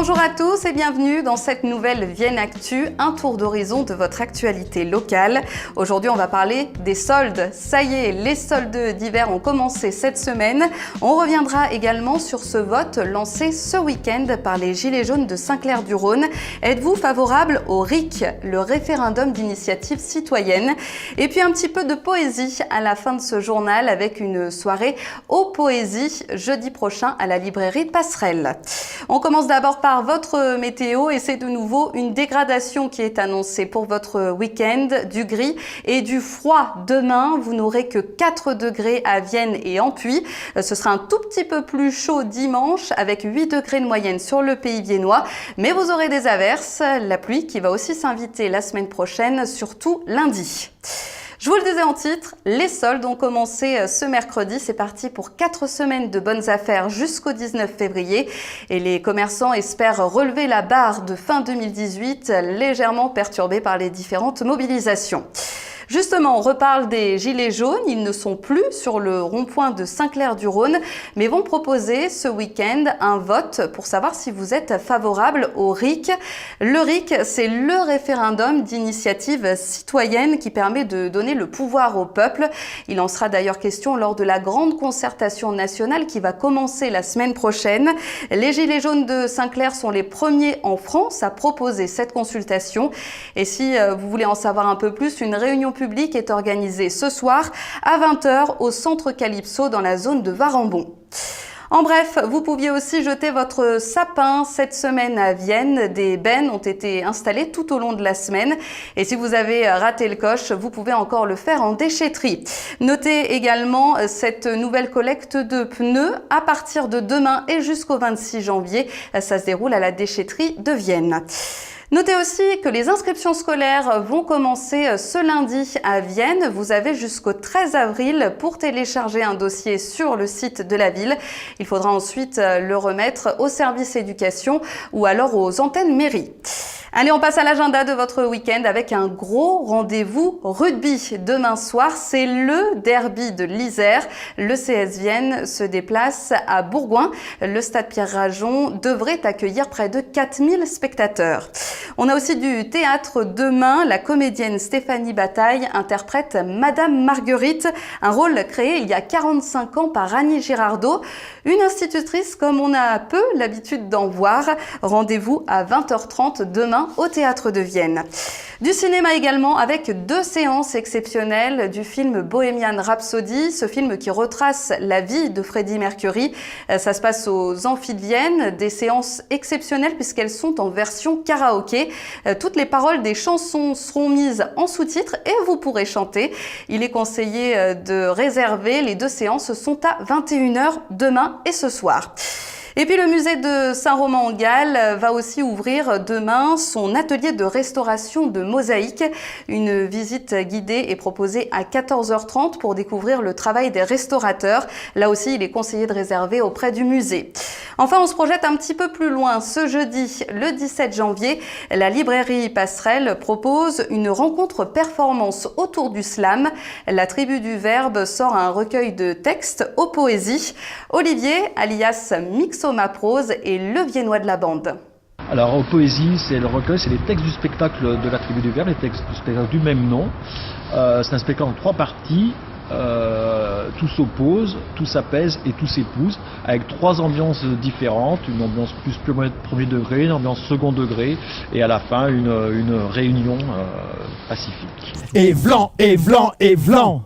Bonjour à tous et bienvenue dans cette nouvelle Vienne Actu, un tour d'horizon de votre actualité locale. Aujourd'hui, on va parler des soldes. Ça y est, les soldes d'hiver ont commencé cette semaine. On reviendra également sur ce vote lancé ce week-end par les Gilets jaunes de Saint-Clair-du-Rhône. Êtes-vous favorable au RIC, le référendum d'initiative citoyenne? Et puis un petit peu de poésie à la fin de ce journal avec une soirée aux poésies jeudi prochain à la librairie Passerelle. On commence d'abord par votre météo et c'est de nouveau une dégradation qui est annoncée pour votre week-end, du gris et du froid. Demain, vous n'aurez que 4 degrés à Vienne et en Puy. Ce sera un tout petit peu plus chaud dimanche avec 8 degrés de moyenne sur le pays viennois, mais vous aurez des averses, la pluie qui va aussi s'inviter la semaine prochaine, surtout lundi. Je vous le disais en titre, les soldes ont commencé ce mercredi. C'est parti pour 4 semaines de bonnes affaires jusqu'au 19 février. Et les commerçants espèrent relever la barre de fin 2018, légèrement perturbée par les différentes mobilisations. Justement, on reparle des Gilets jaunes. Ils ne sont plus sur le rond-point de Saint-Clair-du-Rhône, mais vont proposer ce week-end un vote pour savoir si vous êtes favorable au RIC. Le RIC, c'est le référendum d'initiative citoyenne qui permet de donner le pouvoir au peuple. Il en sera d'ailleurs question lors de la grande concertation nationale qui va commencer la semaine prochaine. Les Gilets jaunes de Saint-Clair sont les premiers en France à proposer cette consultation. Et si vous voulez en savoir un peu plus, une réunion public est organisé ce soir à 20h au Centre Calypso dans la zone de Varambon. En bref, vous pouviez aussi jeter votre sapin cette semaine à Vienne. Des bennes ont été installées tout au long de la semaine. Et si vous avez raté le coche, vous pouvez encore le faire en déchetterie. Notez également cette nouvelle collecte de pneus à partir de demain et jusqu'au 26 janvier. Ça se déroule à la déchetterie de Vienne. Notez aussi que les inscriptions scolaires vont commencer ce lundi à Vienne. Vous avez jusqu'au 13 avril pour télécharger un dossier sur le site de la ville. Il faudra ensuite le remettre au service éducation ou alors aux antennes mairie. Allez, on passe à l'agenda de votre week-end avec un gros rendez-vous rugby. Demain soir, c'est le derby de l'Isère. Le CS Vienne se déplace à Bourgoin. Le stade Pierre-Rajon devrait accueillir près de 4000 spectateurs. On a aussi du théâtre demain. La comédienne Stéphanie Bataille interprète Madame Marguerite, un rôle créé il y a 45 ans par Annie Girardot, une institutrice comme on a peu l'habitude d'en voir. Rendez-vous à 20h30 demain au Théâtre de Vienne. Du cinéma également avec 2 séances exceptionnelles du film Bohemian Rhapsody, ce film qui retrace la vie de Freddie Mercury. Ça se passe aux Amphis de Vienne, des séances exceptionnelles puisqu'elles sont en version karaoké. Toutes les paroles des chansons seront mises en sous-titres et vous pourrez chanter. Il est conseillé de réserver, les 2 séances sont à 21h demain et ce soir. Et puis le musée de Saint-Romain-en-Galles va aussi ouvrir demain son atelier de restauration de mosaïques. Une visite guidée est proposée à 14h30 pour découvrir le travail des restaurateurs. Là aussi, il est conseillé de réserver auprès du musée. Enfin, on se projette un petit peu plus loin. Ce jeudi, le 17 janvier, la librairie Passerelle propose une rencontre performance autour du slam. La tribu du Verbe sort un recueil de textes aux poésies. Olivier, alias Mixo ma prose et le viennois de la bande. Alors aux poésies, c'est le recueil, c'est les textes du spectacle de la tribu du Verbe, les textes du spectacle du même nom. C'est un spectacle en 3 parties. Tout s'oppose, tout s'apaise et tout s'épouse, avec 3 ambiances différentes, une ambiance plus premier degré, une ambiance second degré, et à la fin une réunion pacifique. Et vlan, et vlan, et vlan.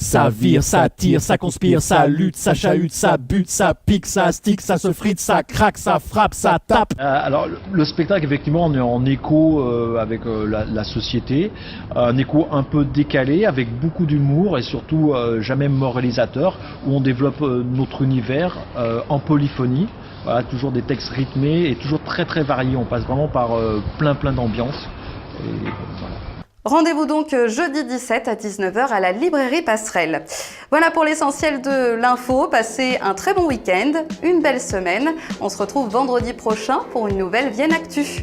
Ça vire, ça tire, ça conspire, ça lutte, ça chahute, ça bute, ça pique, ça stick, ça se frite, ça craque, ça frappe, ça tape. Alors le spectacle, effectivement, on est en écho avec la société, un écho un peu décalé, avec beaucoup d'humour et surtout jamais moralisateur, où on développe notre univers en polyphonie. Voilà, toujours des textes rythmés et toujours très très variés, on passe vraiment par plein d'ambiances. Voilà. Rendez-vous donc jeudi 17 à 19h à la librairie Passerelle. Voilà pour l'essentiel de l'info. Passez un très bon week-end, une belle semaine. On se retrouve vendredi prochain pour une nouvelle Vienne Actu.